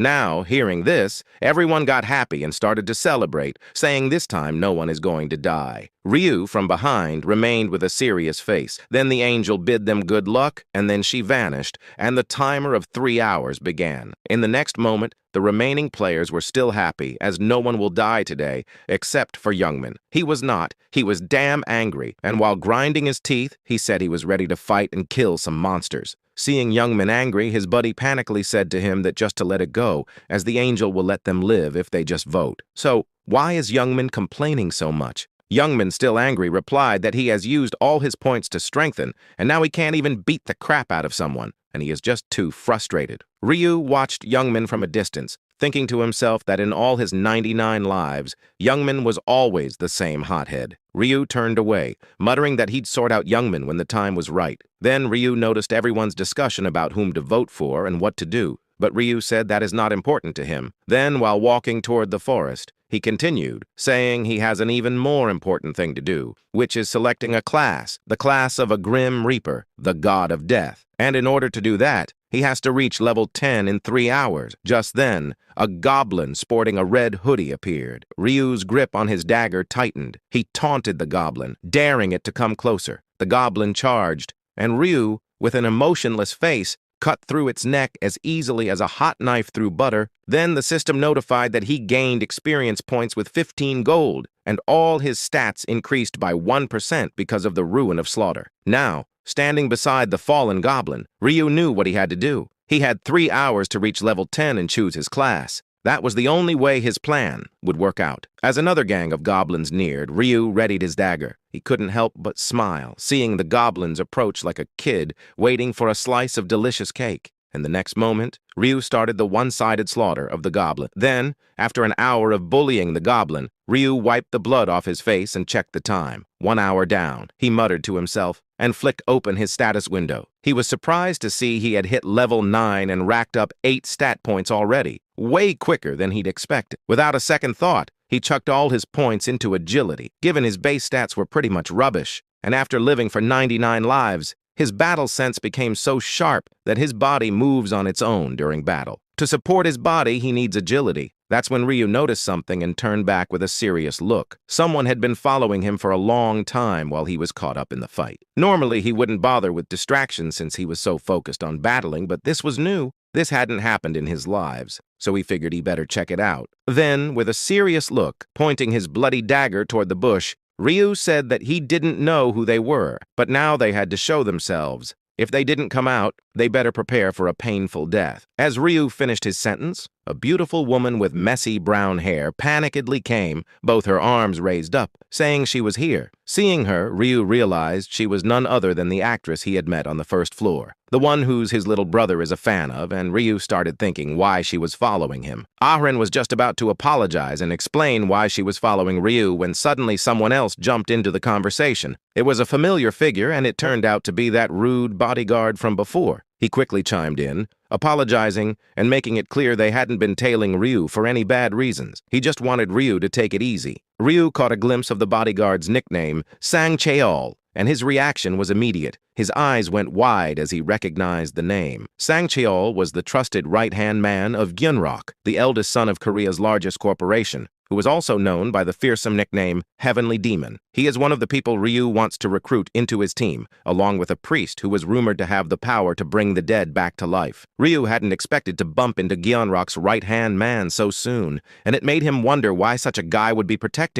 Now, hearing this, everyone got happy and started to celebrate, saying this time no one is going to die. Ryu, from behind, remained with a serious face. Then the angel bid them good luck, and then she vanished, and the timer of 3 hours began. In the next moment, the remaining players were still happy, as no one will die today, except for Youngman. He was not. He was damn angry, and while grinding his teeth, he said he was ready to fight and kill some monsters. Seeing Youngman angry, his buddy panically said to him that just to let it go, as the angel will let them live if they just vote. So, why is Youngman complaining so much? Youngman, still angry, replied that he has used all his points to strengthen, and now he can't even beat the crap out of someone, and he is just too frustrated. Ryu watched Youngman from a distance, thinking to himself that in all his 99 lives, Youngman was always the same hothead. Ryu turned away, muttering that he'd sort out Youngman when the time was right. Then Ryu noticed everyone's discussion about whom to vote for and what to do, but Ryu said that is not important to him. Then, while walking toward the forest, he continued, saying he has an even more important thing to do, which is selecting a class, the class of a Grim Reaper, the god of death. And in order to do that, he has to reach level 10 in 3 hours. Just then, a goblin sporting a red hoodie appeared. Ryu's grip on his dagger tightened. He taunted the goblin, daring it to come closer. The goblin charged, and Ryu, with an emotionless face, cut through its neck as easily as a hot knife through butter. Then the system notified that he gained experience points with 15 gold, and all his stats increased by 1% because of the ruin of slaughter. Now, standing beside the fallen goblin, Ryu knew what he had to do. He had 3 hours to reach level 10 and choose his class. That was the only way his plan would work out. As another gang of goblins neared, Ryu readied his dagger. He couldn't help but smile, seeing the goblins approach like a kid waiting for a slice of delicious cake. And the next moment, Ryu started the one-sided slaughter of the goblin. Then, after an hour of bullying the goblin, Ryu wiped the blood off his face and checked the time. 1 hour down, he muttered to himself and flicked open his status window. He was surprised to see he had hit level 9 and racked up 8 stat points already, way quicker than he'd expected. Without a second thought, he chucked all his points into agility, given his base stats were pretty much rubbish, and after living for 99 lives, his battle sense became so sharp that his body moves on its own during battle. To support his body, he needs agility. That's when Ryu noticed something and turned back with a serious look. Someone had been following him for a long time while he was caught up in the fight. Normally, he wouldn't bother with distractions since he was so focused on battling, but this was new. This hadn't happened in his lives, so he figured he better check it out. Then, with a serious look, pointing his bloody dagger toward the bush, Ryu said that he didn't know who they were, but now they had to show themselves. If they didn't come out, they better prepare for a painful death. As Ryu finished his sentence, a beautiful woman with messy brown hair panikedly came, both her arms raised up, saying she was here. Seeing her, Ryu realized she was none other than the actress he had met on the first floor, the one whose his little brother is a fan of, and Ryu started thinking why she was following him. Ahren was just about to apologize and explain why she was following Ryu when suddenly someone else jumped into the conversation. It was a familiar figure, and it turned out to be that rude bodyguard from before. He quickly chimed in, apologizing and making it clear they hadn't been tailing Ryu for any bad reasons. He just wanted Ryu to take it easy. Ryu caught a glimpse of the bodyguard's nickname, Sang Cheol, and his reaction was immediate. His eyes went wide as he recognized the name. Sang Cheol was the trusted right-hand man of Gyunrock, the eldest son of Korea's largest corporation, who was also known by the fearsome nickname Heavenly Demon. He is one of the people Ryu wants to recruit into his team, along with a priest who was rumored to have the power to bring the dead back to life. Ryu hadn't expected to bump into Gyunrock's right-hand man so soon, and it made him wonder why such a guy would be protecting